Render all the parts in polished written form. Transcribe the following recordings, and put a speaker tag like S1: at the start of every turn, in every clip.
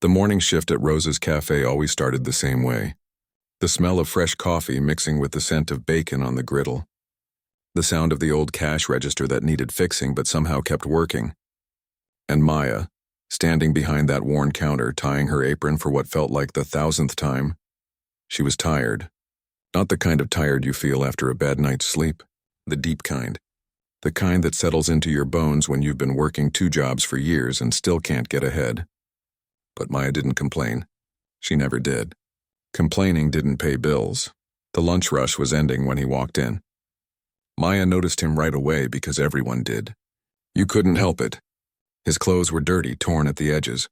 S1: The morning shift at Rose's Cafe always started the same way. The smell of fresh coffee mixing with the scent of bacon on the griddle. The sound of the old cash register that needed fixing but somehow kept working. And Maya, standing behind that worn counter, tying her apron for what felt like the 1,000th time. She was tired. Not the kind of tired you feel after a bad night's sleep. The deep kind. The kind that settles into your bones when you've been working 2 jobs for years and still can't get ahead. But Maya didn't complain. She never did. Complaining didn't pay bills. The lunch rush was ending when he walked in. Maya noticed him right away because everyone did. You couldn't help it. His clothes were dirty, torn at the edges.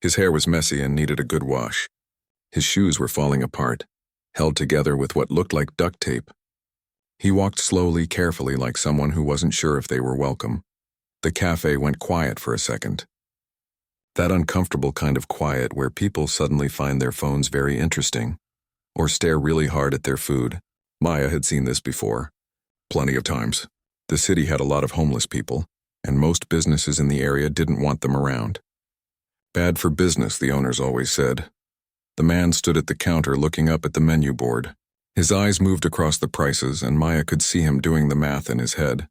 S1: His hair was messy and needed a good wash. His shoes were falling apart, held together with what looked like duct tape. He walked slowly, carefully, like someone who wasn't sure if they were welcome. The cafe went quiet for a second. That uncomfortable kind of quiet where people suddenly find their phones very interesting, or stare really hard at their food. Maya had seen this before. Plenty of times. The city had a lot of homeless people, and most businesses in the area didn't want them around. Bad for business, the owners always said. The man stood at the counter looking up at the menu board. His eyes moved across the prices, and Maya could see him doing the math in his head.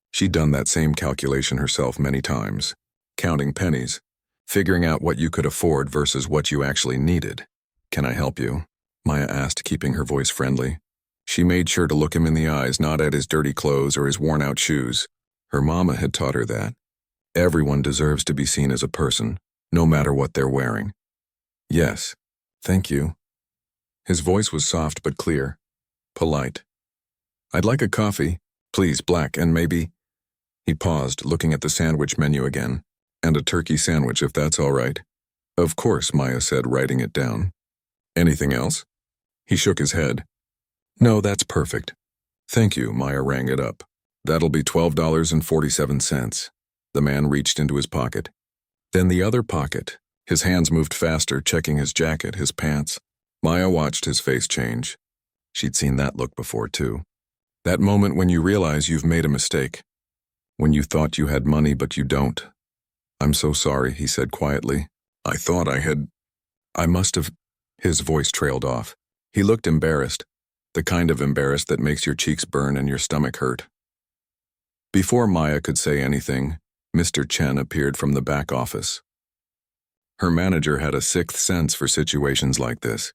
S1: She'd done that same calculation herself many times, counting pennies, figuring out what you could afford versus what you actually needed. "Can I help you?" Maya asked, keeping her voice friendly. She made sure to look him in the eyes, not at his dirty clothes or his worn-out shoes. Her mama had taught her that. Everyone deserves to be seen as a person, no matter what they're wearing. "Yes, thank you." His voice was soft but clear, polite. "I'd like a coffee, please, black, and maybe—" He paused, looking at the sandwich menu again. "And a turkey sandwich, if that's all right." "Of course," Maya said, writing it down. "Anything else?" He shook his head. "No, that's perfect." "Thank you," Maya rang it up. "That'll be $12.47. The man reached into his pocket. Then the other pocket. His hands moved faster, checking his jacket, his pants. Maya watched his face change. She'd seen that look before, too. That moment when you realize you've made a mistake. When you thought you had money, but you don't. "I'm so sorry," he said quietly. I must have—" His voice trailed off. He looked embarrassed, the kind of embarrassed that makes your cheeks burn and your stomach hurt. Before Maya could say anything, Mr. Chen appeared from the back office. Her manager had a sixth sense for situations like this.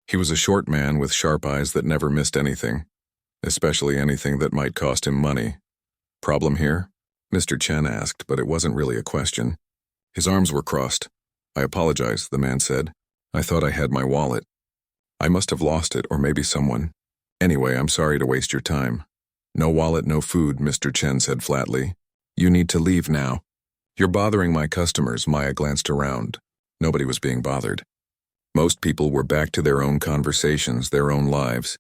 S1: He was a short man with sharp eyes that never missed anything, especially anything that might cost him money. "Problem here?" Mr. Chen asked, but it wasn't really a question. His arms were crossed. "I apologize," the man said. "I thought I had my wallet. I must have lost it, or maybe someone. Anyway, I'm sorry to waste your time." "No wallet, no food," Mr. Chen said flatly. "You need to leave now." "You're bothering my customers." Maya glanced around. Nobody was being bothered. Most people were back to their own conversations, their own lives.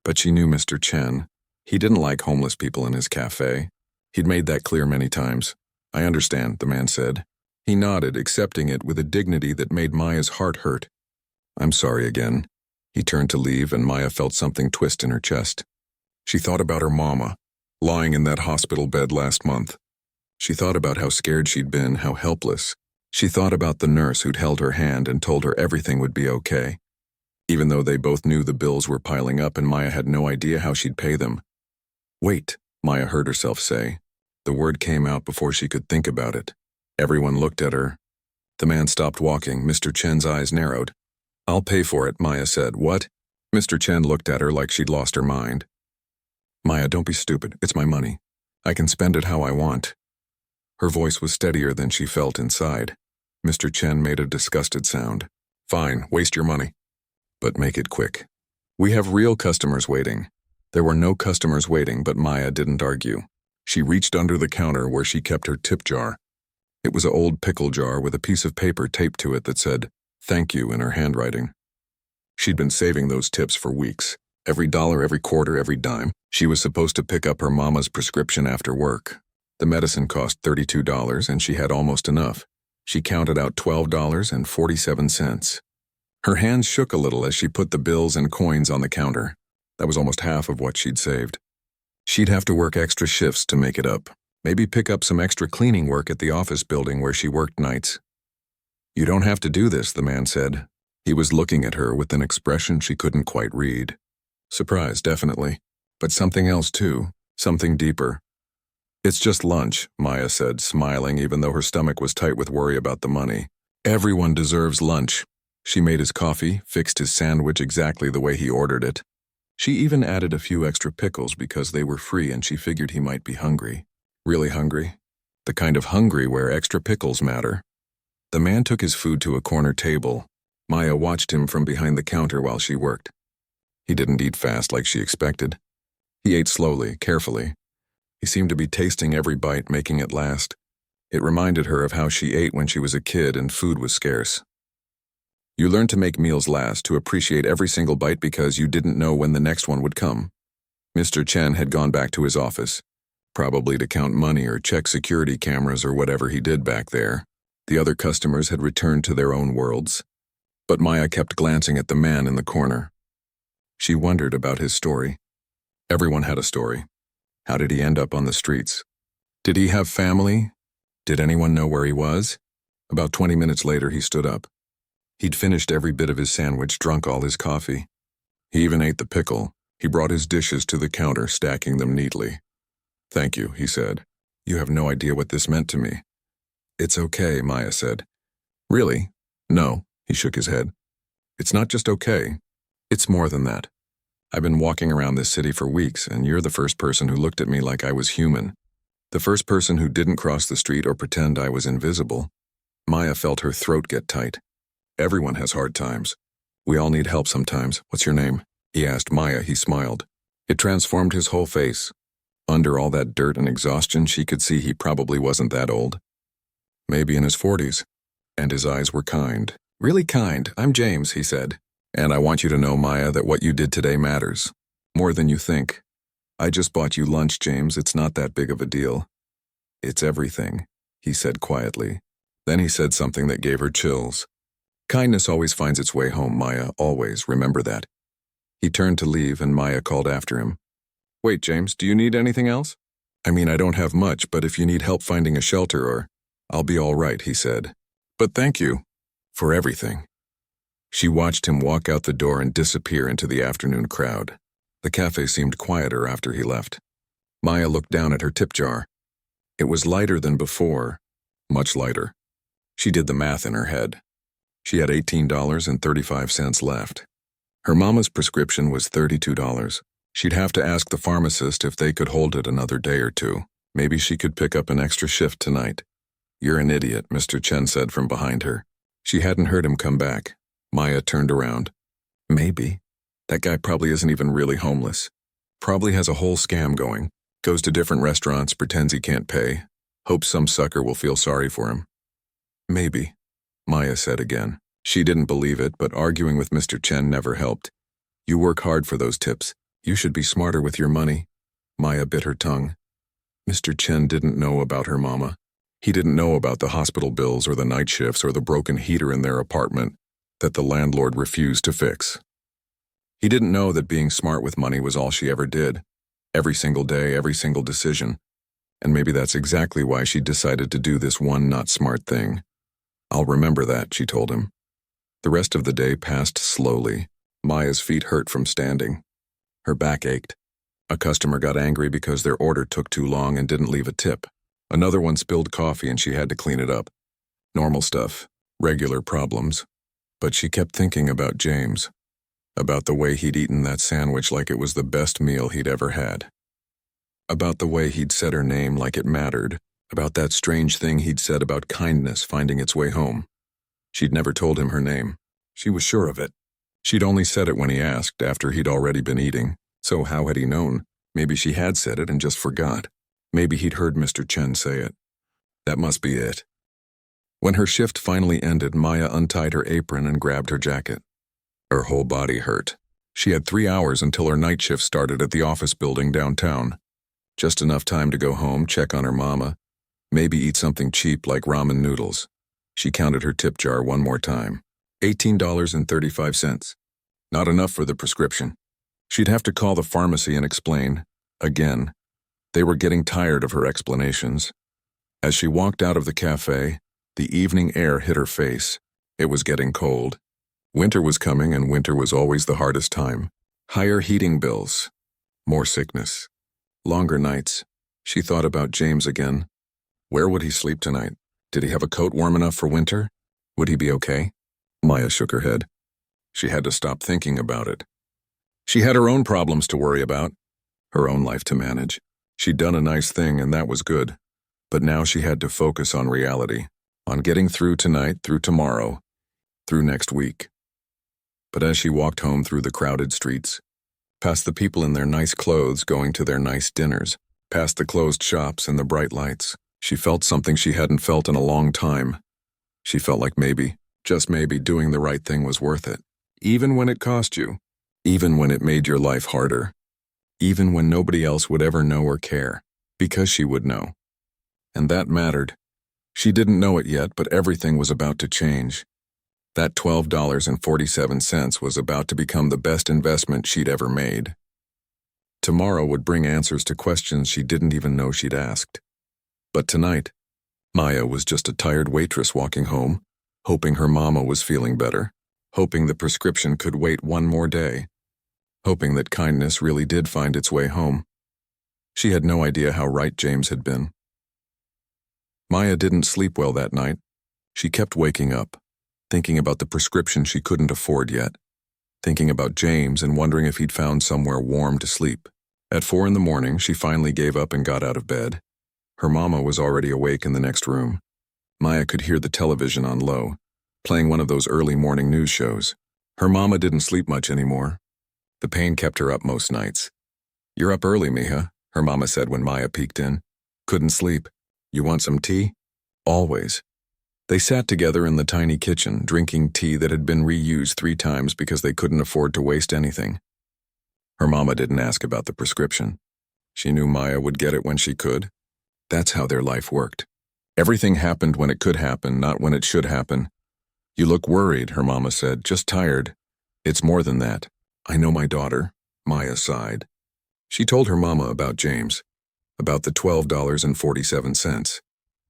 S1: But she knew Mr. Chen. He didn't like homeless people in his cafe. He'd made that clear many times. "I understand," the man said. He nodded, accepting it with a dignity that made Maya's heart hurt. "I'm sorry again." He turned to leave, and Maya felt something twist in her chest. She thought about her mama, lying in that hospital bed last month. She thought about how scared she'd been, how helpless. She thought about the nurse who'd held her hand and told her everything would be okay. Even though they both knew the bills were piling up and Maya had no idea how she'd pay them. "Wait," Maya heard herself say. The word came out before she could think about it. Everyone looked at her. The man stopped walking. Mr. Chen's eyes narrowed. "I'll pay for it," Maya said. "What?" Mr. Chen looked at her like she'd lost her mind. "Maya, don't be stupid. It's my money. I can spend it how I want." Her voice was steadier than she felt inside. Mr. Chen made a disgusted sound. "Fine, waste your money. But make it quick. We have real customers waiting." There were no customers waiting, but Maya didn't argue. She reached under the counter where she kept her tip jar. It was an old pickle jar with a piece of paper taped to it that said, "Thank you," in her handwriting. She'd been saving those tips for weeks. Every dollar, every quarter, every dime. She was supposed to pick up her mama's prescription after work. The medicine cost $32, and she had almost enough. She counted out $12.47. Her hands shook a little as she put the bills and coins on the counter. That was almost half of what she'd saved. She'd have to work extra shifts to make it up. Maybe pick up some extra cleaning work at the office building where she worked nights. You don't have to do this, the man said. He was looking at her with an expression she couldn't quite read. Surprise, definitely. But something else too, something deeper. It's just lunch, Maya said, smiling even though her stomach was tight with worry about the money. Everyone deserves lunch. She made his coffee, fixed his sandwich exactly the way he ordered it. She even added a few extra pickles because they were free and she figured he might be hungry. Really hungry? The kind of hungry where extra pickles matter. The man took his food to a corner table. Maya watched him from behind the counter while she worked. He didn't eat fast like she expected. He ate slowly, carefully. He seemed to be tasting every bite, making it last. It reminded her of how she ate when she was a kid and food was scarce. You learn to make meals last, to appreciate every single bite because you didn't know when the next one would come. Mr. Chen had gone back to his office, probably to count money or check security cameras or whatever he did back there. The other customers had returned to their own worlds. But Maya kept glancing at the man in the corner. She wondered about his story. Everyone had a story. How did he end up on the streets? Did he have family? Did anyone know where he was? About 20 minutes later, he stood up. He'd finished every bit of his sandwich, drunk all his coffee. He even ate the pickle. He brought his dishes to the counter, stacking them neatly. "Thank you," he said. "You have no idea what this meant to me." "It's okay," Maya said. "Really?" "No," he shook his head. "It's not just okay. It's more than that. I've been walking around this city for weeks, and you're the first person who looked at me like I was human. The first person who didn't cross the street or pretend I was invisible." Maya felt her throat get tight. Everyone has hard times. We all need help sometimes. "What's your name?" he asked Maya. He smiled. It transformed his whole face. Under all that dirt and exhaustion, she could see he probably wasn't that old. Maybe in his 40s. And his eyes were kind. "Really kind. I'm James," he said. "And I want you to know, Maya, that what you did today matters. More than you think. I just bought you lunch, James. It's not that big of a deal." "It's everything," he said quietly. Then he said something that gave her chills. "Kindness always finds its way home, Maya, always. Remember that." He turned to leave, and Maya called after him. "Wait, James, do you need anything else?" "I mean, I don't have much, but if you need help finding a shelter or..." "I'll be all right," he said. "But thank you for everything." She watched him walk out the door and disappear into the afternoon crowd. The cafe seemed quieter after he left. Maya looked down at her tip jar. It was lighter than before, much lighter. She did the math in her head. She had $18.35 left. Her mama's prescription was $32. She'd have to ask the pharmacist if they could hold it another day or two. Maybe she could pick up an extra shift tonight. "You're an idiot," Mr. Chen said from behind her. She hadn't heard him come back. Maya turned around. Maybe. That guy probably isn't even really homeless. Probably has a whole scam going. Goes to different restaurants, pretends he can't pay. Hopes some sucker will feel sorry for him. "Maybe," Maya said again. She didn't believe it, but arguing with Mr. Chen never helped. "You work hard for those tips. You should be smarter with your money." Maya bit her tongue. Mr. Chen didn't know about her mama. He didn't know about the hospital bills or the night shifts or the broken heater in their apartment that the landlord refused to fix. He didn't know that being smart with money was all she ever did. Every single day, every single decision. And maybe that's exactly why she decided to do this one not smart thing. "I'll remember that," she told him. The rest of the day passed slowly. Maya's feet hurt from standing. Her back ached. A customer got angry because their order took too long and didn't leave a tip. Another one spilled coffee and she had to clean it up. Normal stuff, regular problems. But she kept thinking about James, about the way he'd eaten that sandwich like it was the best meal he'd ever had. About the way he'd said her name like it mattered, about that strange thing he'd said about kindness finding its way home. She'd never told him her name. She was sure of it. She'd only said it when he asked, after he'd already been eating. So how had he known? Maybe she had said it and just forgot. Maybe he'd heard Mr. Chen say it. That must be it. When her shift finally ended, Maya untied her apron and grabbed her jacket. Her whole body hurt. She had 3 hours until her night shift started at the office building downtown. Just enough time to go home, check on her mama, maybe eat something cheap like ramen noodles. She counted her tip jar one more time. $18.35. Not enough for the prescription. She'd have to call the pharmacy and explain, again. They were getting tired of her explanations. As she walked out of the cafe, the evening air hit her face. It was getting cold. Winter was coming, and winter was always the hardest time. Higher heating bills. More sickness. Longer nights. She thought about James again. Where would he sleep tonight? Did he have a coat warm enough for winter? Would he be okay? Maya shook her head. She had to stop thinking about it. She had her own problems to worry about, her own life to manage. She'd done a nice thing, and that was good. But now she had to focus on reality, on getting through tonight, through tomorrow, through next week. But as she walked home through the crowded streets, past the people in their nice clothes going to their nice dinners, past the closed shops and the bright lights, she felt something she hadn't felt in a long time. She felt like maybe, just maybe, doing the right thing was worth it. Even when it cost you. Even when it made your life harder. Even when nobody else would ever know or care. Because she would know. And that mattered. She didn't know it yet, but everything was about to change. That $12.47 was about to become the best investment she'd ever made. Tomorrow would bring answers to questions she didn't even know she'd asked. But tonight, Maya was just a tired waitress walking home, hoping her mama was feeling better, hoping the prescription could wait one more day, hoping that kindness really did find its way home. She had no idea how right James had been. Maya didn't sleep well that night. She kept waking up, thinking about the prescription she couldn't afford yet, thinking about James and wondering if he'd found somewhere warm to sleep. At 4 in the morning, she finally gave up and got out of bed. Her mama was already awake in the next room. Maya could hear the television on low, playing one of those early morning news shows. Her mama didn't sleep much anymore. The pain kept her up most nights. "You're up early, mija," her mama said when Maya peeked in. "Couldn't sleep. You want some tea?" Always. They sat together in the tiny kitchen, drinking tea that had been reused 3 times because they couldn't afford to waste anything. Her mama didn't ask about the prescription. She knew Maya would get it when she could. That's how their life worked. Everything happened when it could happen, not when it should happen. "You look worried," her mama said, "just tired." "It's more than that. I know my daughter." Maya sighed. She told her mama about James, about the $12.47,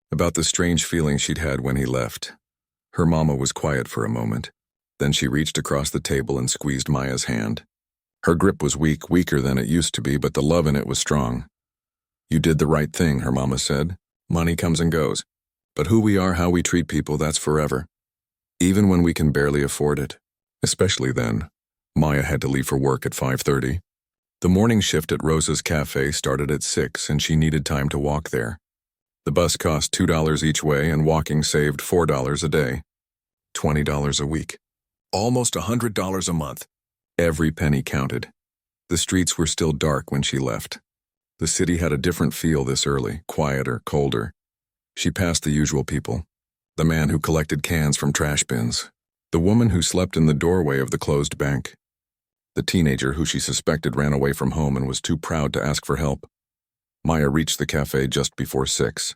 S1: about the strange feeling she'd had when he left. Her mama was quiet for a moment. Then she reached across the table and squeezed Maya's hand. Her grip was weak, weaker than it used to be, but the love in it was strong. "You did the right thing," her mama said. "Money comes and goes. But who we are, how we treat people, that's forever. Even when we can barely afford it." Especially then. Maya had to leave for work at 5:30. The morning shift at Rosa's Cafe started at 6, and she needed time to walk there. The bus cost $2 each way, and walking saved $4 a day. $20 a week. Almost $100 a month. Every penny counted. The streets were still dark when she left. The city had a different feel this early, quieter, colder. She passed the usual people. The man who collected cans from trash bins. The woman who slept in the doorway of the closed bank. The teenager who she suspected ran away from home and was too proud to ask for help. Maya reached the cafe just before 6.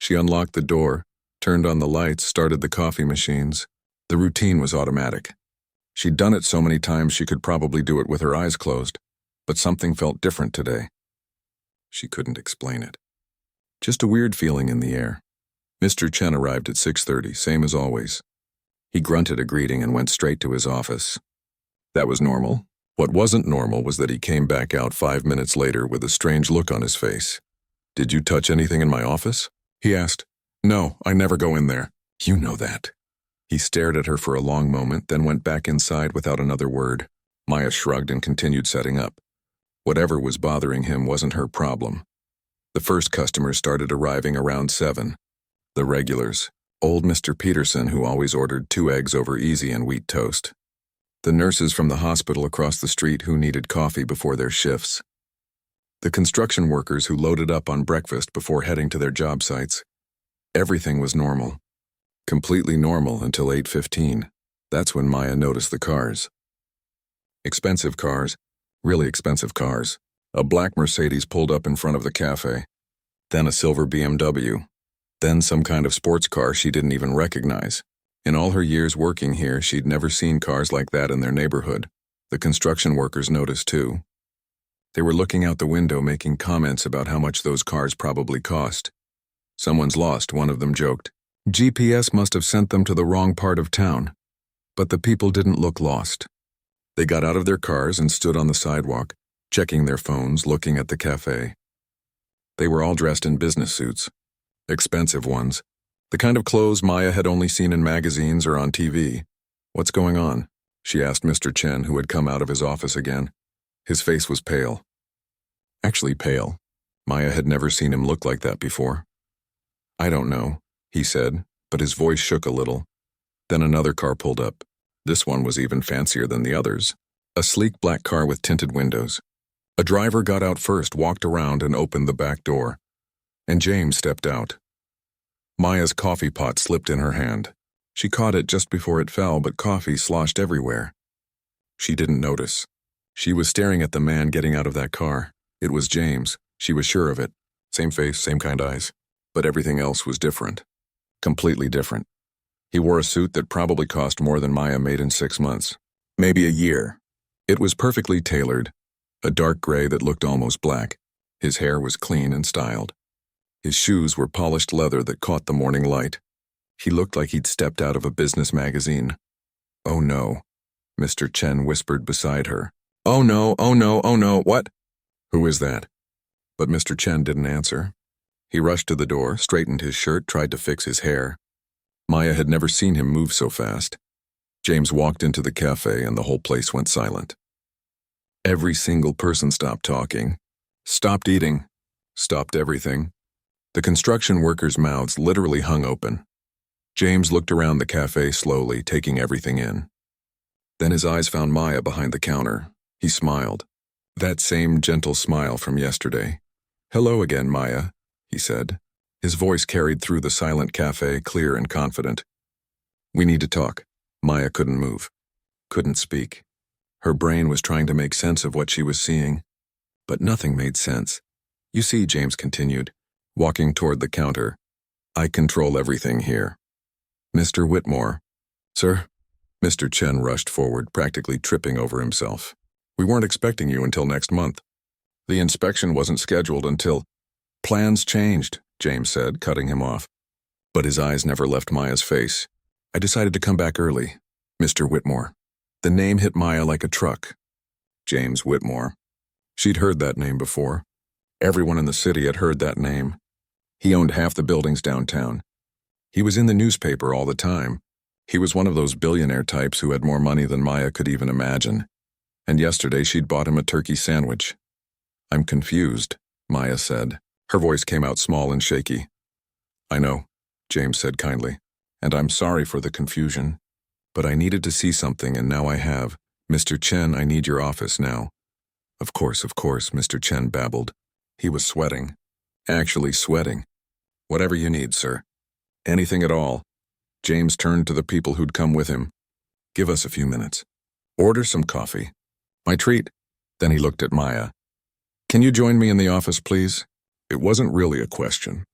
S1: She unlocked the door, turned on the lights, started the coffee machines. The routine was automatic. She'd done it so many times she could probably do it with her eyes closed, but something felt different today. She couldn't explain it. Just a weird feeling in the air. Mr. Chen arrived at 6:30, same as always. He grunted a greeting and went straight to his office. That was normal. What wasn't normal was that he came back out 5 minutes later with a strange look on his face. "Did you touch anything in my office?" he asked. "No, I never go in there." "You know that." He stared at her for a long moment, then went back inside without another word. Maya shrugged and continued setting up. Whatever was bothering him wasn't her problem. The first customers started arriving around 7. The regulars. Old Mr. Peterson, who always ordered 2 eggs over easy and wheat toast. The nurses from the hospital across the street who needed coffee before their shifts. The construction workers who loaded up on breakfast before heading to their job sites. Everything was normal. Completely normal until 8:15. That's when Maya noticed the cars. Expensive cars. Really expensive cars. A black Mercedes pulled up in front of the cafe. Then a silver BMW. Then some kind of sports car she didn't even recognize. In all her years working here, she'd never seen cars like that in their neighborhood. The construction workers noticed too. They were looking out the window making comments about how much those cars probably cost. "Someone's lost," one of them joked. GPS must have sent them to the wrong part of town, but the people didn't look lost. They got out of their cars and stood on the sidewalk, checking their phones, looking at the cafe. They were all dressed in business suits, expensive ones, the kind of clothes Maya had only seen in magazines or on TV. "What's going on?" she asked Mr. Chen, who had come out of his office again. His face was pale. Actually pale. Maya had never seen him look like that before. "I don't know," he said, but his voice shook a little. Then another car pulled up. This one was even fancier than the others. A sleek black car with tinted windows. A driver got out first, walked around, and opened the back door. And James stepped out. Maya's coffee pot slipped in her hand. She caught it just before it fell, but coffee sloshed everywhere. She didn't notice. She was staring at the man getting out of that car. It was James. She was sure of it. Same face, same kind eyes. But everything else was different. Completely different. He wore a suit that probably cost more than Maya made in 6 months. Maybe a year. It was perfectly tailored. A dark gray that looked almost black. His hair was clean and styled. His shoes were polished leather that caught the morning light. He looked like he'd stepped out of a business magazine. "Oh no," Mr. Chen whispered beside her. "Oh no, oh no, oh no, what?" "Who is that?" But Mr. Chen didn't answer. He rushed to the door, straightened his shirt, tried to fix his hair. Maya had never seen him move so fast. James walked into the cafe and the whole place went silent. Every single person stopped talking, stopped eating, stopped everything. The construction workers' mouths literally hung open. James looked around the cafe slowly, taking everything in. Then his eyes found Maya behind the counter. He smiled. That same gentle smile from yesterday. "Hello again, Maya," he said. His voice carried through the silent cafe, clear and confident. "We need to talk." Maya couldn't move, couldn't speak. Her brain was trying to make sense of what she was seeing, but nothing made sense. "You see," James continued, walking toward the counter, "I control everything here." "Mr. Whitmore." "Sir?" Mr. Chen rushed forward, practically tripping over himself. "We weren't expecting you until next month. The inspection wasn't scheduled until—" "Plans changed," James said, cutting him off. But his eyes never left Maya's face. "I decided to come back early, Mr. Whitmore." The name hit Maya like a truck. James Whitmore. She'd heard that name before. Everyone in the city had heard that name. He owned half the buildings downtown. He was in the newspaper all the time. He was one of those billionaire types who had more money than Maya could even imagine. And yesterday she'd bought him a turkey sandwich. "I'm confused," Maya said. Her voice came out small and shaky. "I know," James said kindly, "and I'm sorry for the confusion. But I needed to see something, and now I have. Mr. Chen, I need your office now." Of course," Mr. Chen babbled. He was sweating. Actually sweating. "Whatever you need, sir. Anything at all." James turned to the people who'd come with him. "Give us a few minutes. Order some coffee. My treat." Then he looked at Maya. "Can you join me in the office, please?" It wasn't really a question.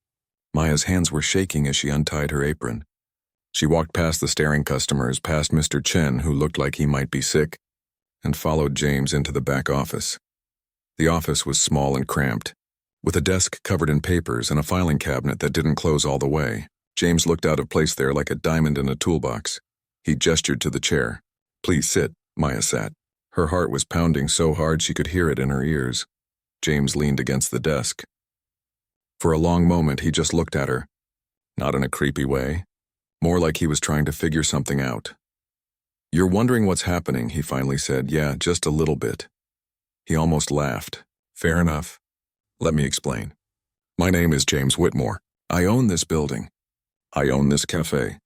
S1: Maya's hands were shaking as she untied her apron. She walked past the staring customers, past Mr. Chen, who looked like he might be sick, and followed James into the back office. The office was small and cramped, with a desk covered in papers and a filing cabinet that didn't close all the way. James looked out of place there like a diamond in a toolbox. He gestured to the chair. "Please sit." Maya sat. Her heart was pounding so hard she could hear it in her ears. James leaned against the desk. For a long moment he just looked at her. Not in a creepy way. More like he was trying to figure something out. "You're wondering what's happening," he finally said. "Yeah, just a little bit." He almost laughed. "Fair enough. Let me explain. My name is James Whitmore. I own this building. I own this cafe.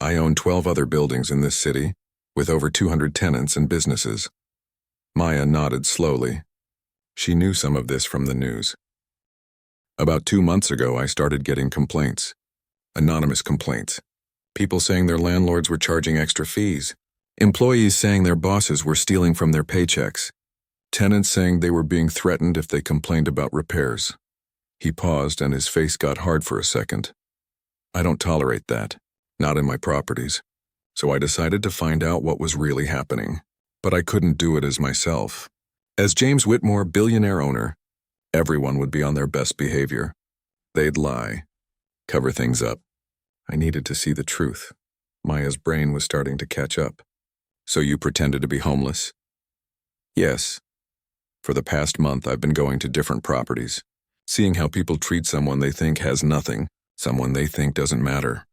S1: I own 12 other buildings in this city, with over 200 tenants and businesses." Maya nodded slowly. She knew some of this from the news. "About 2 months ago, I started getting complaints. Anonymous complaints. People saying their landlords were charging extra fees. Employees saying their bosses were stealing from their paychecks. Tenants saying they were being threatened if they complained about repairs." He paused and his face got hard for a second. "I don't tolerate that. Not in my properties. So I decided to find out what was really happening. But I couldn't do it as myself. As James Whitmore, billionaire owner, everyone would be on their best behavior. They'd lie. Cover things up. I needed to see the truth. Maya's brain was starting to catch up. So you pretended to be homeless? Yes. For the past month, I've been going to different properties, seeing how people treat someone they think has nothing, someone they think doesn't matter.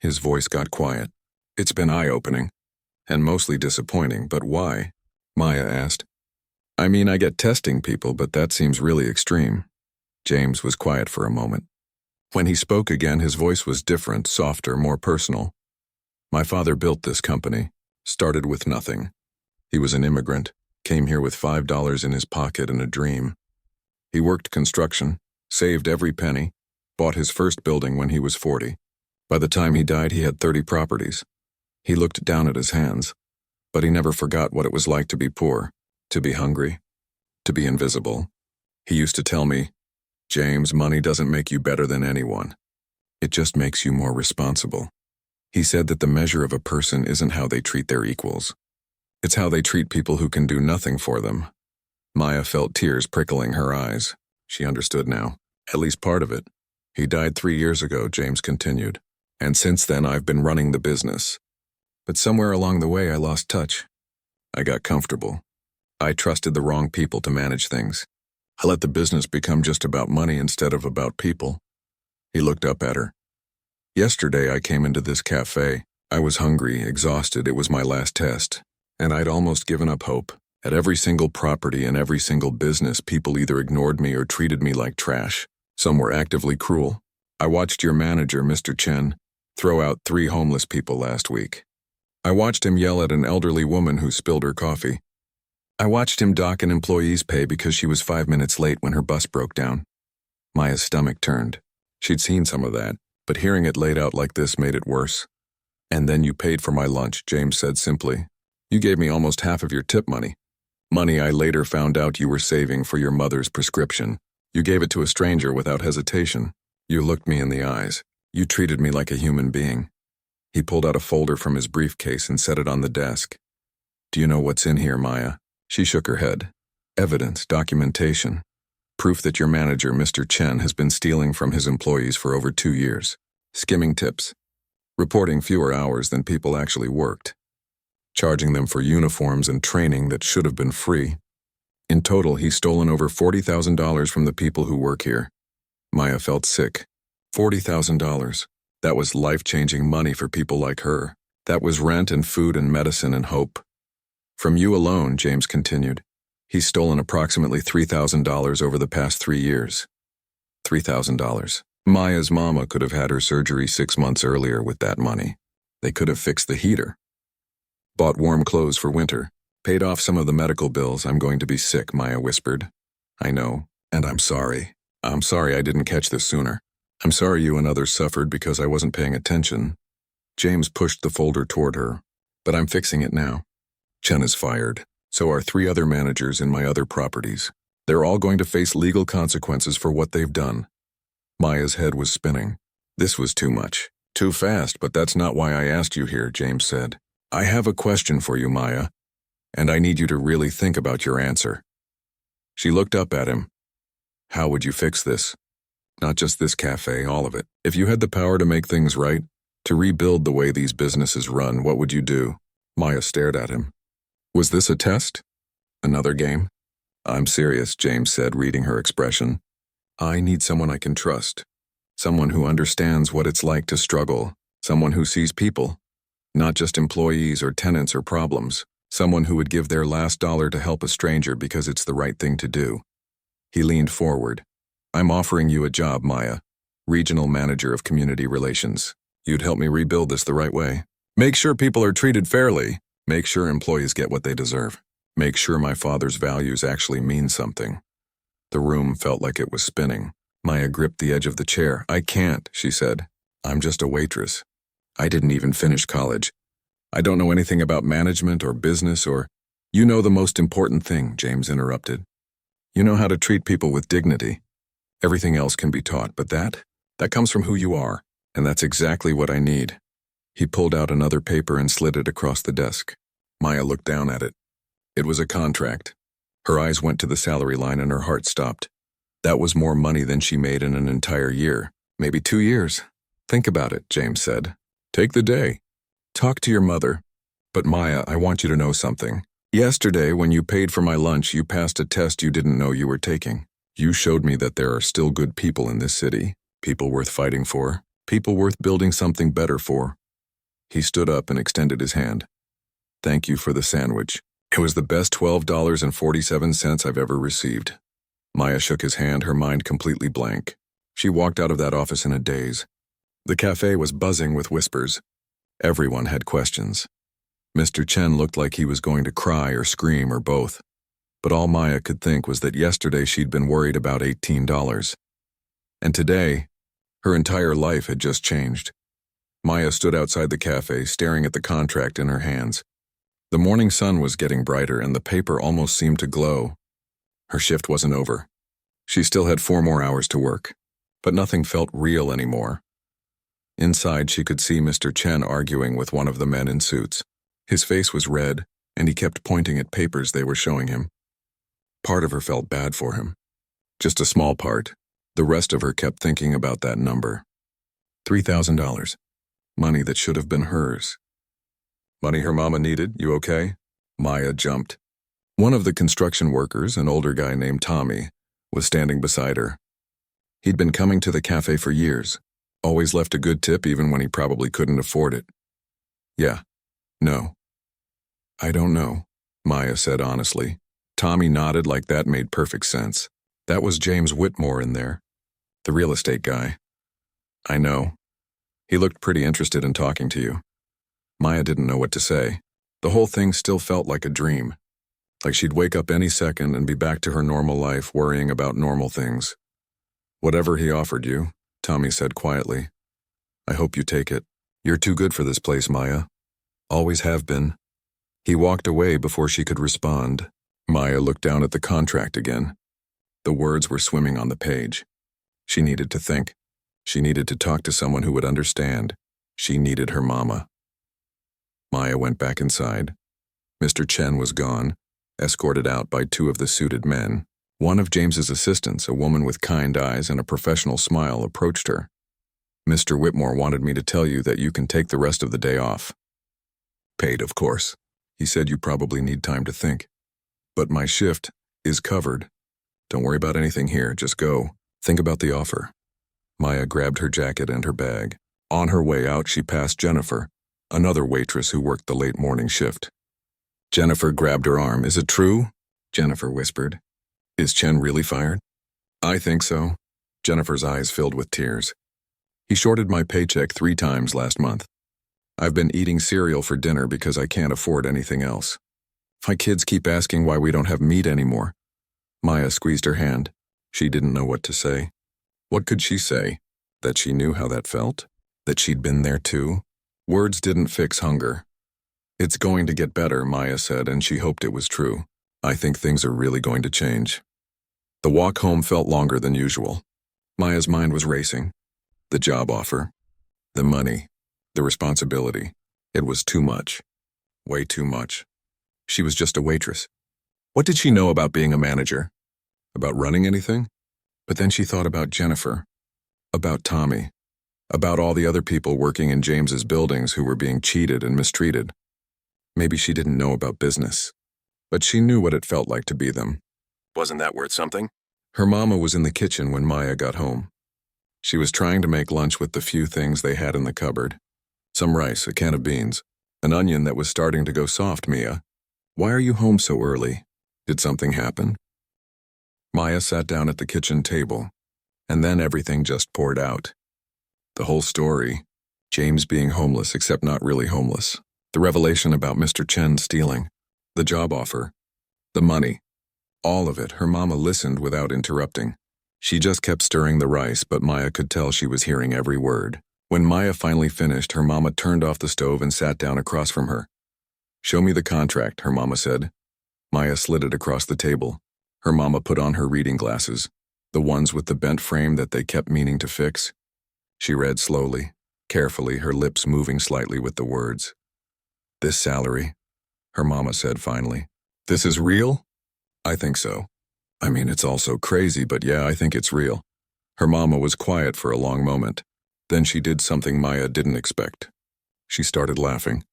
S1: His voice got quiet. It's been eye-opening, and mostly disappointing, but why? Maya asked. I mean, I get testing people, but that seems really extreme. James was quiet for a moment. When he spoke again, his voice was different, softer, more personal. My father built this company, started with nothing. He was an immigrant, came here with $5 in his pocket and a dream. He worked construction, saved every penny, bought his first building when he was 40. By the time he died, he had 30 properties. He looked down at his hands, but he never forgot what it was like to be poor, to be hungry, to be invisible. He used to tell me, James, money doesn't make you better than anyone. It just makes you more responsible. He said that the measure of a person isn't how they treat their equals. It's how they treat people who can do nothing for them. Maya felt tears prickling her eyes. She understood now, at least part of it. He died 3 years ago, James continued, and since then I've been running the business. But somewhere along the way I lost touch. I got comfortable. I trusted the wrong people to manage things. I let the business become just about money instead of about people. He looked up at her. Yesterday I came into this cafe. I was hungry, exhausted. It was my last test, and I'd almost given up hope. At every single property and every single business, people either ignored me or treated me like trash. Some were actively cruel. I watched your manager, Mr. Chen, throw out 3 homeless people last week. I watched him yell at an elderly woman who spilled her coffee. I watched him dock an employee's pay because she was 5 minutes late when her bus broke down. Maya's stomach turned. She'd seen some of that, but hearing it laid out like this made it worse. And then you paid for my lunch, James said simply. You gave me almost half of your tip money. Money I later found out you were saving for your mother's prescription. You gave it to a stranger without hesitation. You looked me in the eyes. You treated me like a human being. He pulled out a folder from his briefcase and set it on the desk. Do you know what's in here, Maya? She shook her head. Evidence, documentation, proof that your manager, Mr. Chen, has been stealing from his employees for over 2 years, skimming tips, reporting fewer hours than people actually worked, charging them for uniforms and training that should have been free. In total, he's stolen over $40,000 from the people who work here. Maya felt sick. $40,000. That was life-changing money for people like her. That was rent and food and medicine and hope. From you alone, James continued, he's stolen approximately $3,000 over the past 3 years. $3,000. Maya's mama could have had her surgery 6 months earlier with that money. They could have fixed the heater, bought warm clothes for winter, paid off some of the medical bills. I'm going to be sick, Maya whispered. I know, and I'm sorry. I'm sorry I didn't catch this sooner. I'm sorry you and others suffered because I wasn't paying attention. James pushed the folder toward her. But I'm fixing it now. Chen is fired. So are 3 other managers in my other properties. They're all going to face legal consequences for what they've done. Maya's head was spinning. This was too much. Too fast, but that's not why I asked you here, James said. I have a question for you, Maya, and I need you to really think about your answer. She looked up at him. How would you fix this? Not just this cafe, all of it. If you had the power to make things right, to rebuild the way these businesses run, what would you do? Maya stared at him. Was this a test? Another game? I'm serious, James said, reading her expression. I need someone I can trust. Someone who understands what it's like to struggle. Someone who sees people, not just employees or tenants or problems. Someone who would give their last dollar to help a stranger because it's the right thing to do. He leaned forward. I'm offering you a job, Maya. Regional Manager of Community Relations. You'd help me rebuild this the right way. Make sure people are treated fairly. Make sure employees get what they deserve. Make sure my father's values actually mean something. The room felt like it was spinning. Maya gripped the edge of the chair. I can't, she said. I'm just a waitress. I didn't even finish college. I don't know anything about management or business or... You know the most important thing, James interrupted. You know how to treat people with dignity. Everything else can be taught, but that comes from who you are, and that's exactly what I need. He pulled out another paper and slid it across the desk. Maya looked down at it. It was a contract. Her eyes went to the salary line and her heart stopped. That was more money than she made in an entire year, maybe 2 years. Think about it, James said. Take the day. Talk to your mother. But Maya, I want you to know something. Yesterday, when you paid for my lunch, you passed a test you didn't know you were taking. You showed me that there are still good people in this city, people worth fighting for, people worth building something better for. He stood up and extended his hand. Thank you for the sandwich. It was the best $12.47 I've ever received. Maya shook his hand, her mind completely blank. She walked out of that office in a daze. The cafe was buzzing with whispers. Everyone had questions. Mr. Chen looked like he was going to cry or scream or both. But all Maya could think was that yesterday she'd been worried about $18. And today, her entire life had just changed. Maya stood outside the cafe, staring at the contract in her hands. The morning sun was getting brighter and the paper almost seemed to glow. Her shift wasn't over. She still had 4 more hours to work, but nothing felt real anymore. Inside, she could see Mr. Chen arguing with one of the men in suits. His face was red, and he kept pointing at papers they were showing him. Part of her felt bad for him. Just a small part. The rest of her kept thinking about that number. $3,000. Money that should have been hers. Money her mama needed, you okay? Maya jumped. One of the construction workers, an older guy named Tommy, was standing beside her. He'd been coming to the cafe for years, always left a good tip even when he probably couldn't afford it. Yeah. No. I don't know, Maya said honestly. Tommy nodded like that made perfect sense. That was James Whitmore in there, the real estate guy. I know. He looked pretty interested in talking to you. Maya didn't know what to say. The whole thing still felt like a dream. Like she'd wake up any second and be back to her normal life, worrying about normal things. Whatever he offered you, Tommy said quietly. I hope you take it. You're too good for this place, Maya. Always have been. He walked away before she could respond. Maya looked down at the contract again. The words were swimming on the page. She needed to think. She needed to talk to someone who would understand. She needed her mama. Maya went back inside. Mr. Chen was gone, escorted out by 2 of the suited men. One of James's assistants, a woman with kind eyes and a professional smile, approached her. Mr. Whitmore wanted me to tell you that you can take the rest of the day off. Paid, of course. He said you probably need time to think. But my shift is covered. Don't worry about anything here, just go. Think about the offer. Maya grabbed her jacket and her bag. On her way out, she passed Jennifer, another waitress who worked the late morning shift. Jennifer grabbed her arm. Is it true? Jennifer whispered. Is Chen really fired? I think so. Jennifer's eyes filled with tears. He shorted my paycheck 3 times last month. I've been eating cereal for dinner because I can't afford anything else. My kids keep asking why we don't have meat anymore. Maya squeezed her hand. She didn't know what to say. What could she say? That she knew how that felt? That she'd been there too? Words didn't fix hunger. It's going to get better, Maya said, and she hoped it was true. I think things are really going to change. The walk home felt longer than usual. Maya's mind was racing. The job offer. The money. The responsibility. It was too much. Way too much. She was just a waitress. What did she know about being a manager? About running anything? But then she thought about Jennifer. About Tommy. About all the other people working in James's buildings who were being cheated and mistreated. Maybe she didn't know about business, but she knew what it felt like to be them. Wasn't that worth something? Her mama was in the kitchen when Maya got home. She was trying to make lunch with the few things they had in the cupboard. Some rice, a can of beans, an onion that was starting to go soft. Mia, why are you home so early? Did something happen? Maya sat down at the kitchen table, and then everything just poured out. The whole story. James being homeless except not really homeless. The revelation about Mr. Chen stealing. The job offer. The money. All of it. Her mama listened without interrupting. She just kept stirring the rice, but Maya could tell she was hearing every word. When Maya finally finished, her mama turned off the stove and sat down across from her. Show me the contract, her mama said. Maya slid it across the table. Her mama put on her reading glasses, the ones with the bent frame that they kept meaning to fix. She read slowly, carefully, her lips moving slightly with the words. This salary, her mama said finally. This is real? I think so. I mean, it's all so crazy, but yeah, I think it's real. Her mama was quiet for a long moment. Then she did something Maya didn't expect. She started laughing.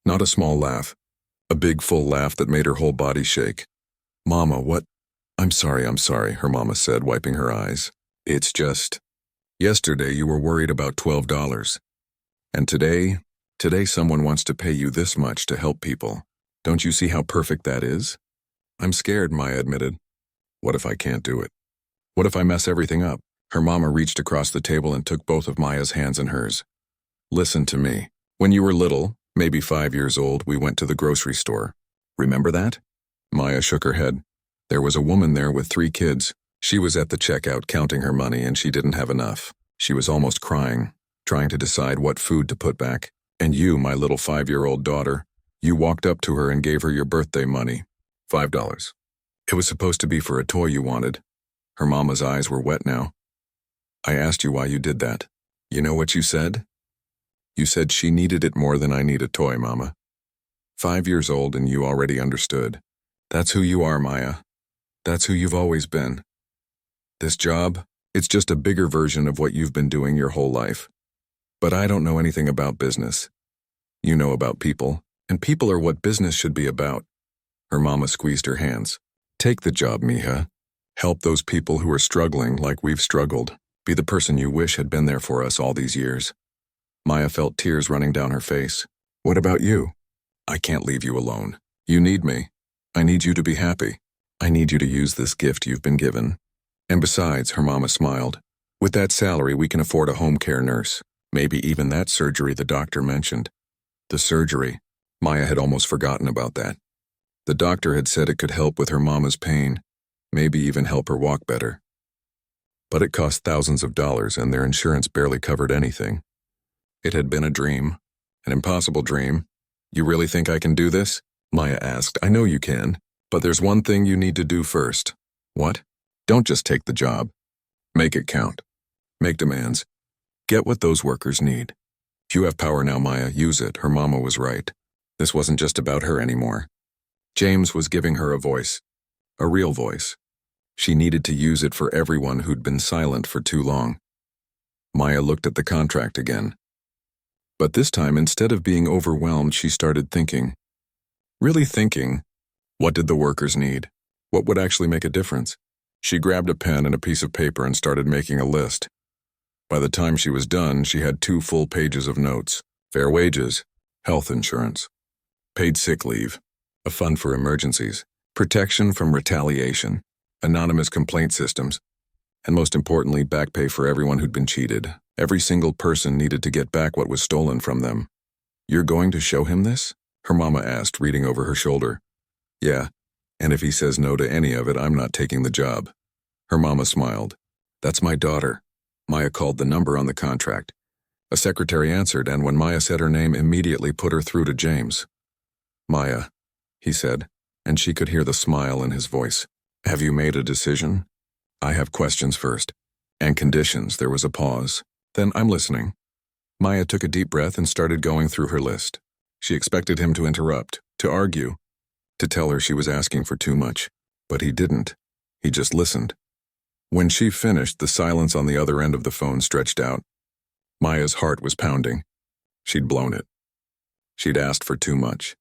S1: Not a small laugh. A big full laugh that made her whole body shake. "Mama, what?" I'm sorry, her mama said, wiping her eyes. "It's just, yesterday you were worried about $12. And today someone wants to pay you this much to help people. Don't you see how perfect that is?" "I'm scared," Maya admitted. "What if I can't do it? What if I mess everything up?" Her mama reached across the table and took both of Maya's hands in hers. "Listen to me. When you were little, maybe 5 years old, we went to the grocery store. Remember that?" Maya shook her head. "There was a woman there with 3 kids. She was at the checkout counting her money and she didn't have enough. She was almost crying, trying to decide what food to put back. And you, my little 5-year-old daughter, you walked up to her and gave her your birthday money. $5. It was supposed to be for a toy you wanted." Her mama's eyes were wet now. "I asked you why you did that. You know what you said? You said she needed it more than I need a toy, Mama. 5 years old and you already understood. That's who you are, Maya. That's who you've always been. This job, it's just a bigger version of what you've been doing your whole life. But I don't know anything about business. You know about people, and people are what business should be about." Her mama squeezed her hands. "Take the job, mija. Help those people who are struggling like we've struggled. Be the person you wish had been there for us all these years." Maya felt tears running down her face. "What about you? I can't leave you alone. You need me. I need you to be happy. I need you to use this gift you've been given. And besides," her mama smiled, "with that salary we can afford a home care nurse. Maybe even that surgery the doctor mentioned." The surgery. Maya had almost forgotten about that. The doctor had said it could help with her mama's pain, maybe even help her walk better. But it cost thousands of dollars and their insurance barely covered anything. It had been a dream, an impossible dream. "You really think I can do this?" Maya asked. "I know you can, but there's one thing you need to do first." "What?" "Don't just take the job. Make it count. Make demands. Get what those workers need. You have power now, Maya. Use it." Her mama was right. This wasn't just about her anymore. James was giving her a voice. A real voice. She needed to use it for everyone who'd been silent for too long. Maya looked at the contract again. But this time, instead of being overwhelmed, she started thinking. Really thinking. What did the workers need? What would actually make a difference? She grabbed a pen and a piece of paper and started making a list. By the time she was done, she had 2 full pages of notes. Fair wages, health insurance, paid sick leave, a fund for emergencies, protection from retaliation, anonymous complaint systems, and most importantly, back pay for everyone who'd been cheated. Every single person needed to get back what was stolen from them. "You're going to show him this?" her mama asked, reading over her shoulder. "Yeah, and if he says no to any of it, I'm not taking the job." Her mama smiled. "That's my daughter." Maya called the number on the contract. A secretary answered, and when Maya said her name, immediately put her through to James. "Maya," he said, and she could hear the smile in his voice. "Have you made a decision?" "I have questions first." "And conditions." There was a pause. "Then I'm listening." Maya took a deep breath and started going through her list. She expected him to interrupt, to argue, to tell her she was asking for too much. But he didn't. He just listened. When she finished, the silence on the other end of the phone stretched out. Maya's heart was pounding. She'd blown it. She'd asked for too much.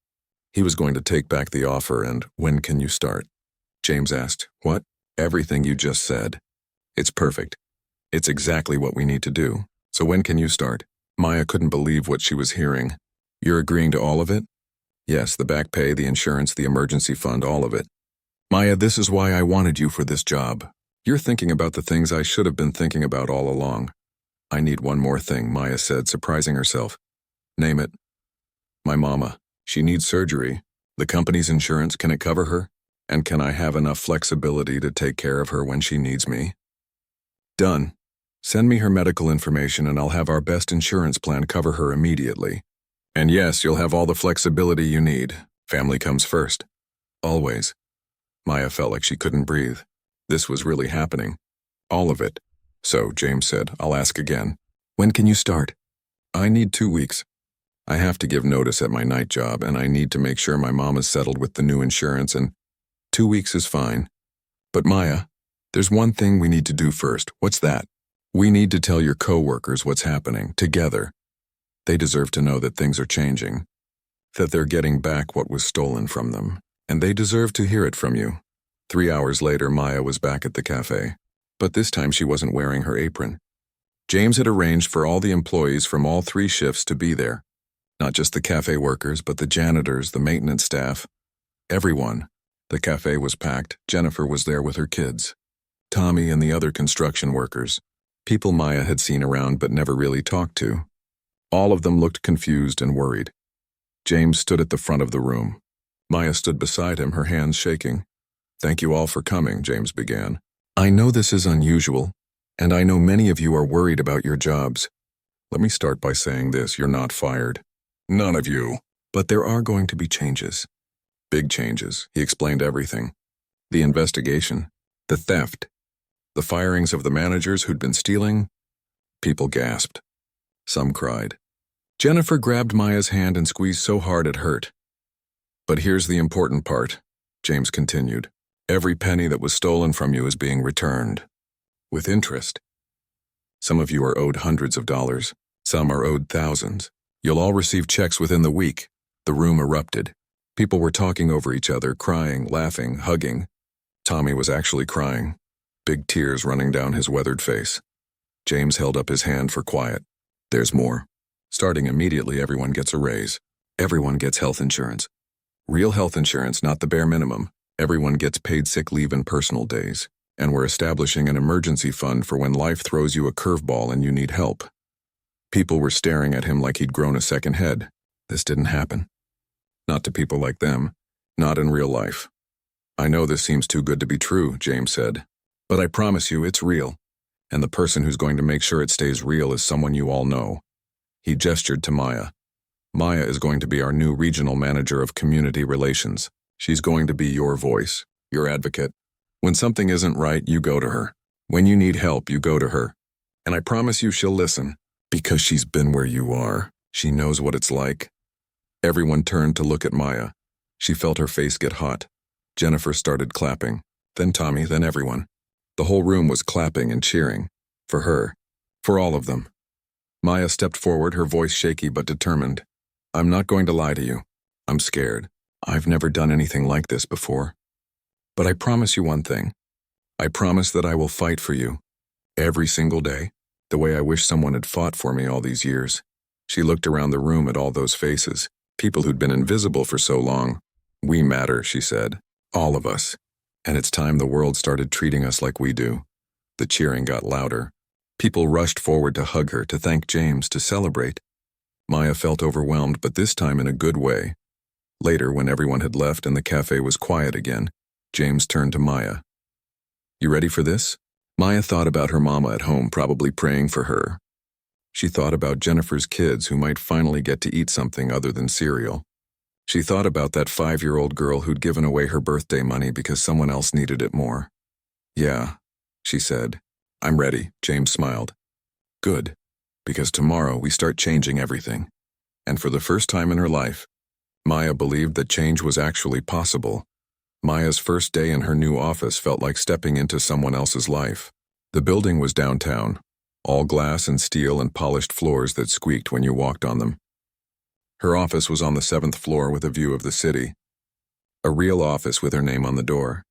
S1: He was going to take back the offer, and "When can you start?" James asked. "What?" "Everything you just said. It's perfect. It's exactly what we need to do. So when can you start?" Maya couldn't believe what she was hearing. "You're agreeing to all of it?" "Yes, the back pay, the insurance, the emergency fund, all of it." "Maya, this is why I wanted you for this job. You're thinking about the things I should have been thinking about all along." "I need one more thing," Maya said, surprising herself. "Name it." "My mama. She needs surgery. The company's insurance, can it cover her? And can I have enough flexibility to take care of her when she needs me?" "Done. Send me her medical information and I'll have our best insurance plan cover her immediately. And yes, you'll have all the flexibility you need. Family comes first. Always." Maya felt like she couldn't breathe. This was really happening. All of it. "So," James said, "I'll ask again. When can you start?" "I need 2 weeks. I have to give notice at my night job, and I need to make sure my mom is settled with the new insurance, and 2 weeks is fine. But Maya, there's one thing we need to do first." "What's that?" We need to tell your coworkers what's happening, together. They deserve to know that things are changing, that they're getting back what was stolen from them, and they deserve to hear it from you. 3 hours later, Maya was back at the cafe, but this time she wasn't wearing her apron. James had arranged for all the employees from all 3 shifts to be there. Not just the cafe workers, but the janitors, the maintenance staff. Everyone. The cafe was packed. Jennifer was there with her kids. Tommy and the other construction workers. People Maya had seen around but never really talked to. All of them looked confused and worried. James stood at the front of the room. Maya stood beside him, her hands shaking. "Thank you all for coming," James began. "I know this is unusual, and I know many of you are worried about your jobs. Let me start by saying this: you're not fired. None of you. But there are going to be changes. Big changes." He explained everything. The investigation, the theft, the firings of the managers who'd been stealing. People gasped. Some cried. Jennifer grabbed Maya's hand and squeezed so hard it hurt. "But here's the important part," James continued. "Every penny that was stolen from you is being returned. With interest. Some of you are owed hundreds of dollars. Some are owed thousands. You'll all receive checks within the week." The room erupted. People were talking over each other, crying, laughing, hugging. Tommy was actually crying, big tears running down his weathered face. James held up his hand for quiet. "There's more. Starting immediately, everyone gets a raise. Everyone gets health insurance. Real health insurance, not the bare minimum. Everyone gets paid sick leave and personal days. And we're establishing an emergency fund for when life throws you a curveball and you need help." People were staring at him like he'd grown a second head. This didn't happen. Not to people like them. Not in real life. "I know this seems too good to be true," James said. "But I promise you it's real. And the person who's going to make sure it stays real is someone you all know." He gestured to Maya. "Maya is going to be our new regional manager of community relations. She's going to be your voice, your advocate. When something isn't right, you go to her. When you need help, you go to her. And I promise you she'll listen, because she's been where you are. She knows what it's like." Everyone turned to look at Maya. She felt her face get hot. Jennifer started clapping. Then Tommy, then everyone. The whole room was clapping and cheering. For her. For all of them. Maya stepped forward, her voice shaky but determined. "I'm not going to lie to you. I'm scared. I've never done anything like this before. But I promise you one thing. I promise that I will fight for you. Every single day. The way I wish someone had fought for me all these years." She looked around the room at all those faces. People who'd been invisible for so long. "We matter," she said. "All of us. And it's time the world started treating us like we do." The cheering got louder. People rushed forward to hug her, to thank James, to celebrate. Maya felt overwhelmed, but this time in a good way. Later, when everyone had left and the cafe was quiet again, James turned to Maya. "You ready for this?" Maya thought about her mama at home, probably praying for her. She thought about Jennifer's kids who might finally get to eat something other than cereal. She thought about that 5-year-old girl who'd given away her birthday money because someone else needed it more. "Yeah," she said. "I'm ready," James smiled. "Good, because tomorrow we start changing everything." And for the first time in her life, Maya believed that change was actually possible. Maya's first day in her new office felt like stepping into someone else's life. The building was downtown, all glass and steel and polished floors that squeaked when you walked on them. Her office was on the 7th floor with a view of the city. A real office with her name on the door.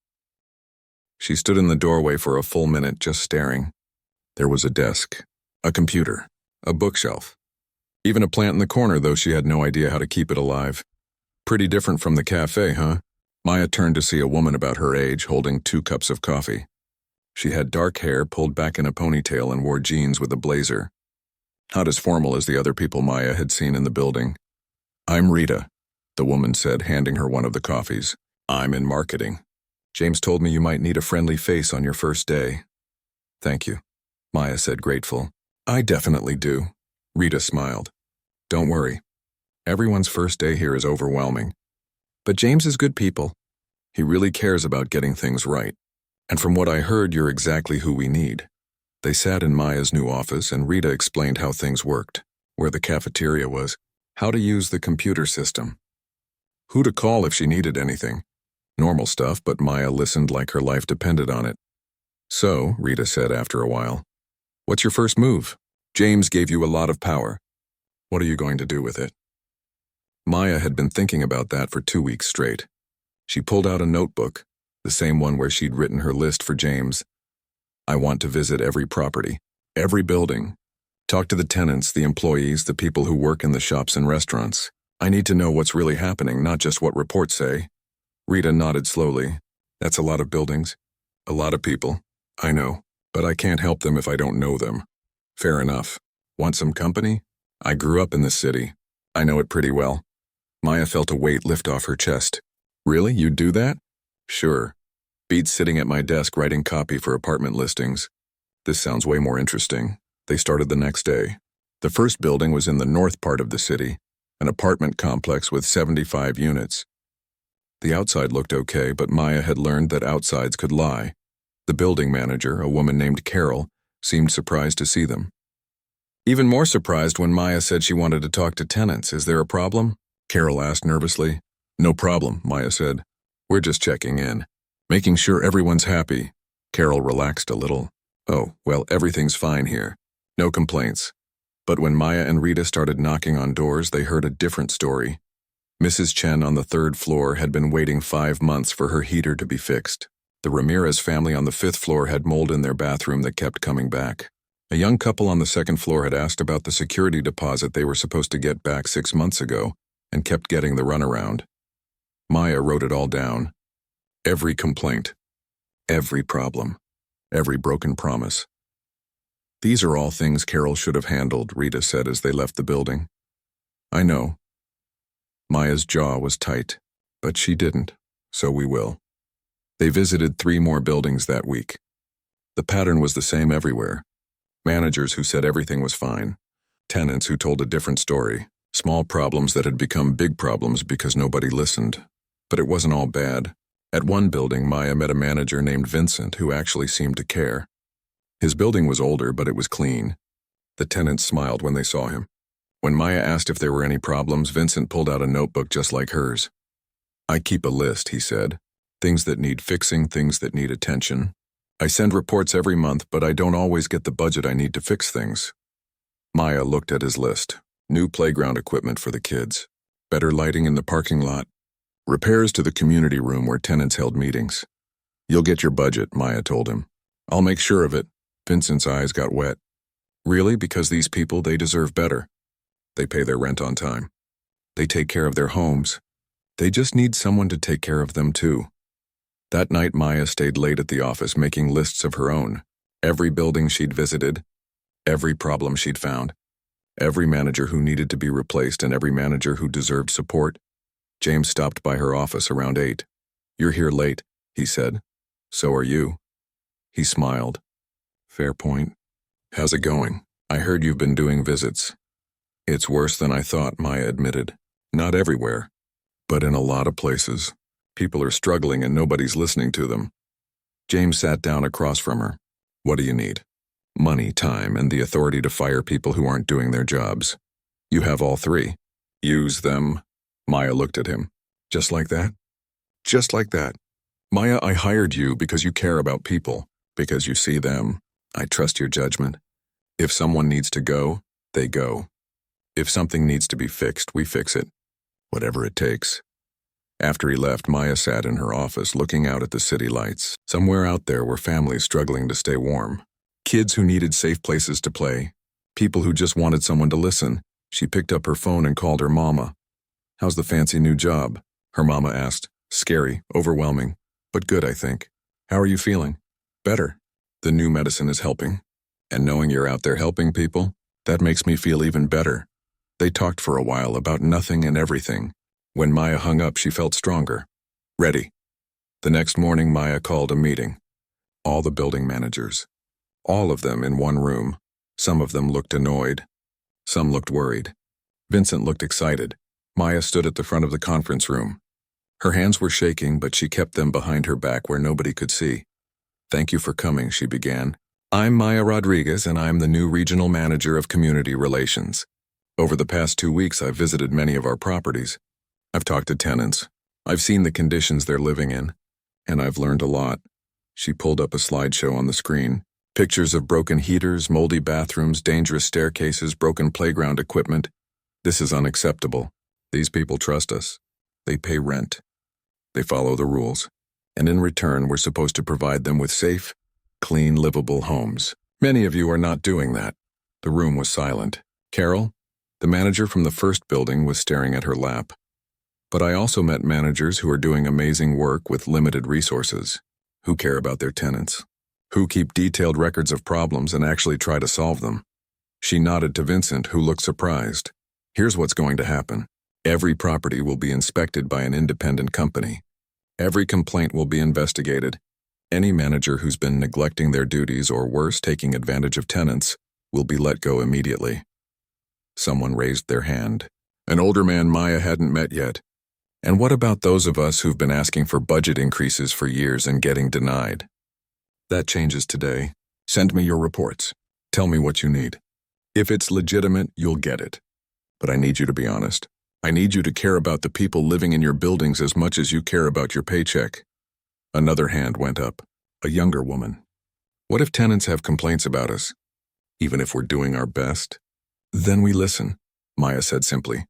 S1: She stood in the doorway for a full minute just staring. There was a desk, a computer, a bookshelf. Even a plant in the corner, though she had no idea how to keep it alive. Pretty different from the cafe, huh? Maya turned to see a woman about her age holding 2 cups of coffee. She had dark hair pulled back in a ponytail and wore jeans with a blazer. Not as formal as the other people Maya had seen in the building. "I'm Rita," the woman said, handing her one of the coffees. "I'm in marketing. James told me you might need a friendly face on your first day." "Thank you," Maya said, grateful. "I definitely do." Rita smiled. "Don't worry. Everyone's first day here is overwhelming. But James is good people. He really cares about getting things right. And from what I heard, you're exactly who we need." They sat in Maya's new office, and Rita explained how things worked, where the cafeteria was, how to use the computer system, who to call if she needed anything. Normal stuff, but Maya listened like her life depended on it. "So," Rita said after a while, What's your first move? James gave you a lot of power. What are you going to do with it? Maya had been thinking about that for 2 weeks straight. She pulled out a notebook, the same one where she'd written her list for James. I want to visit every property, every building. Talk to the tenants, the employees, the people who work in the shops and restaurants. I need to know what's really happening, not just what reports say. Rita nodded slowly. That's a lot of buildings. A lot of people. I know, but I can't help them if I don't know them. Fair enough. Want some company? I grew up in this city. I know it pretty well. Maya felt a weight lift off her chest. Really? You'd do that? Sure. Beats sitting at my desk writing copy for apartment listings. This sounds way more interesting. They started the next day. The first building was in the north part of the city, an apartment complex with 75 units. The outside looked okay, but Maya had learned that outsides could lie. The building manager, a woman named Carol, seemed surprised to see them. Even more surprised when Maya said she wanted to talk to tenants. Is there a problem? Carol asked nervously. No problem, Maya said. We're just checking in. Making sure everyone's happy. Carol relaxed a little. Oh, well, everything's fine here. No complaints. But when Maya and Rita started knocking on doors, they heard a different story. Mrs. Chen on the 3rd floor had been waiting 5 months for her heater to be fixed. The Ramirez family on the 5th floor had mold in their bathroom that kept coming back. A young couple on the 2nd floor had asked about the security deposit they were supposed to get back 6 months ago and kept getting the runaround. Maya wrote it all down. Every complaint. Every problem. Every broken promise. These are all things Carol should have handled, Rita said as they left the building. I know. Maya's jaw was tight, but she didn't, so we will. They visited 3 more buildings that week. The pattern was the same everywhere. Managers who said everything was fine. Tenants who told a different story. Small problems that had become big problems because nobody listened. But it wasn't all bad. At one building, Maya met a manager named Vincent who actually seemed to care. His building was older, but it was clean. The tenants smiled when they saw him. When Maya asked if there were any problems, Vincent pulled out a notebook just like hers. I keep a list, he said. Things that need fixing, things that need attention. I send reports every month, but I don't always get the budget I need to fix things. Maya looked at his list. New playground equipment for the kids. Better lighting in the parking lot. Repairs to the community room where tenants held meetings. You'll get your budget, Maya told him. I'll make sure of it. Vincent's eyes got wet. Really? Because these people, they deserve better. They pay their rent on time. They take care of their homes. They just need someone to take care of them too. That night, Maya stayed late at the office making lists of her own. Every building she'd visited, every problem she'd found, every manager who needed to be replaced and every manager who deserved support. James stopped by her office around 8. You're here late, he said. So are you. He smiled. Fair point. How's it going? I heard you've been doing visits. It's worse than I thought, Maya admitted. Not everywhere, but in a lot of places. People are struggling and nobody's listening to them. James sat down across from her. What do you need? Money, time, and the authority to fire people who aren't doing their jobs. You have all 3. Use them. Maya looked at him. Just like that? Just like that. Maya, I hired you because you care about people, because you see them. I trust your judgment. If someone needs to go, they go. If something needs to be fixed, we fix it. Whatever it takes. After he left, Maya sat in her office looking out at the city lights. Somewhere out there were families struggling to stay warm. Kids who needed safe places to play. People who just wanted someone to listen. She picked up her phone and called her mama. How's the fancy new job? Her mama asked. Scary, overwhelming, but good, I think. How are you feeling? Better. The new medicine is helping. And knowing you're out there helping people, that makes me feel even better. They talked for a while about nothing and everything. When Maya hung up, she felt stronger. Ready. The next morning, Maya called a meeting. All the building managers. All of them in one room. Some of them looked annoyed. Some looked worried. Vincent looked excited. Maya stood at the front of the conference room. Her hands were shaking, but she kept them behind her back where nobody could see. Thank you for coming, she began. I'm Maya Rodriguez, and I'm the new regional manager of community relations. Over the past 2 weeks, I've visited many of our properties. I've talked to tenants. I've seen the conditions they're living in. And I've learned a lot. She pulled up a slideshow on the screen. Pictures of broken heaters, moldy bathrooms, dangerous staircases, broken playground equipment. This is unacceptable. These people trust us. They pay rent. They follow the rules. And in return, we're supposed to provide them with safe, clean, livable homes. Many of you are not doing that. The room was silent. Carol, the manager from the first building, was staring at her lap. But I also met managers who are doing amazing work with limited resources, who care about their tenants, who keep detailed records of problems and actually try to solve them. She nodded to Vincent, who looked surprised. Here's what's going to happen. Every property will be inspected by an independent company. Every complaint will be investigated. Any manager who's been neglecting their duties or worse, taking advantage of tenants, will be let go immediately. Someone raised their hand. An older man Maya hadn't met yet. And what about those of us who've been asking for budget increases for years and getting denied? That changes today. Send me your reports. Tell me what you need. If it's legitimate, you'll get it. But I need you to be honest. I need you to care about the people living in your buildings as much as you care about your paycheck. Another hand went up, a younger woman. What if tenants have complaints about us? Even if we're doing our best? Then we listen, Maya said simply.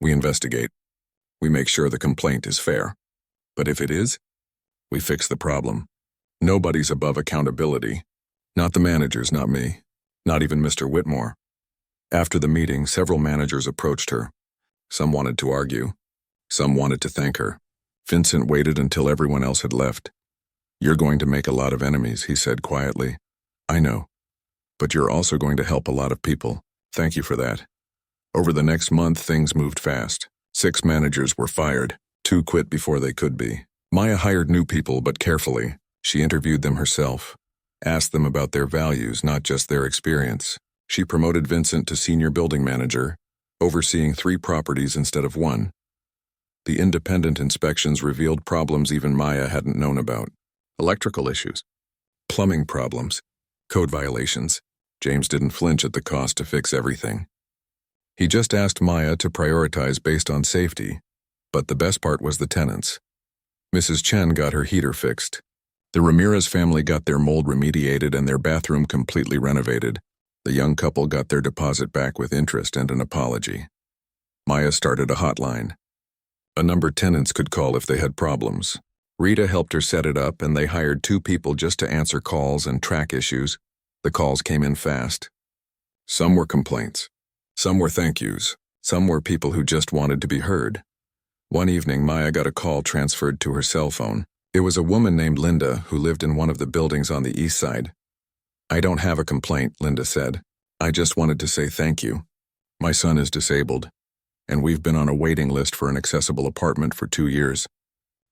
S1: We investigate. We make sure the complaint is fair. But if it is, we fix the problem. Nobody's above accountability. Not the managers, not me. Not even Mr. Whitmore. After the meeting, several managers approached her. Some wanted to argue. Some wanted to thank her. Vincent waited until everyone else had left. You're going to make a lot of enemies, he said quietly. I know. But you're also going to help a lot of people. Thank you for that. Over the next month, things moved fast. 6 managers were fired. 2 quit before they could be. Maya hired new people, but carefully. She interviewed them herself. Asked them about their values, not just their experience. She promoted Vincent to senior building manager, overseeing 3 properties instead of 1. The independent inspections revealed problems even Maya hadn't known about. Electrical issues, plumbing problems, code violations. James didn't flinch at the cost to fix everything. He just asked Maya to prioritize based on safety, but the best part was the tenants. Mrs. Chen got her heater fixed. The Ramirez family got their mold remediated and their bathroom completely renovated. The young couple got their deposit back with interest and an apology. Maya started a hotline. A number tenants could call if they had problems. Rita helped her set it up, and they hired 2 people just to answer calls and track issues. The calls came in fast. Some were complaints. Some were thank yous. Some were people who just wanted to be heard. One evening, Maya got a call transferred to her cell phone. It was a woman named Linda who lived in one of the buildings on the east side. I don't have a complaint, Linda said. I just wanted to say thank you. My son is disabled, and we've been on a waiting list for an accessible apartment for 2 years.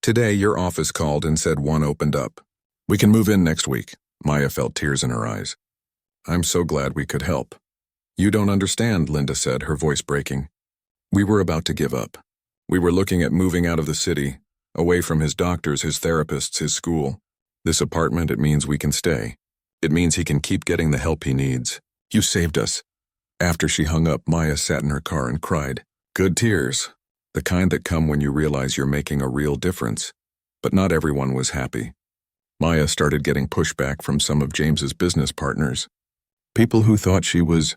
S1: Today, your office called and said one opened up. We can move in next week. Maya felt tears in her eyes. I'm so glad we could help. You don't understand, Linda said, her voice breaking. We were about to give up. We were looking at moving out of the city, away from his doctors, his therapists, his school. This apartment, it means we can stay. It means he can keep getting the help he needs. You saved us. After she hung up, Maya sat in her car and cried. Good tears. The kind that come when you realize you're making a real difference. But not everyone was happy. Maya started getting pushback from some of James's business partners. People who thought she was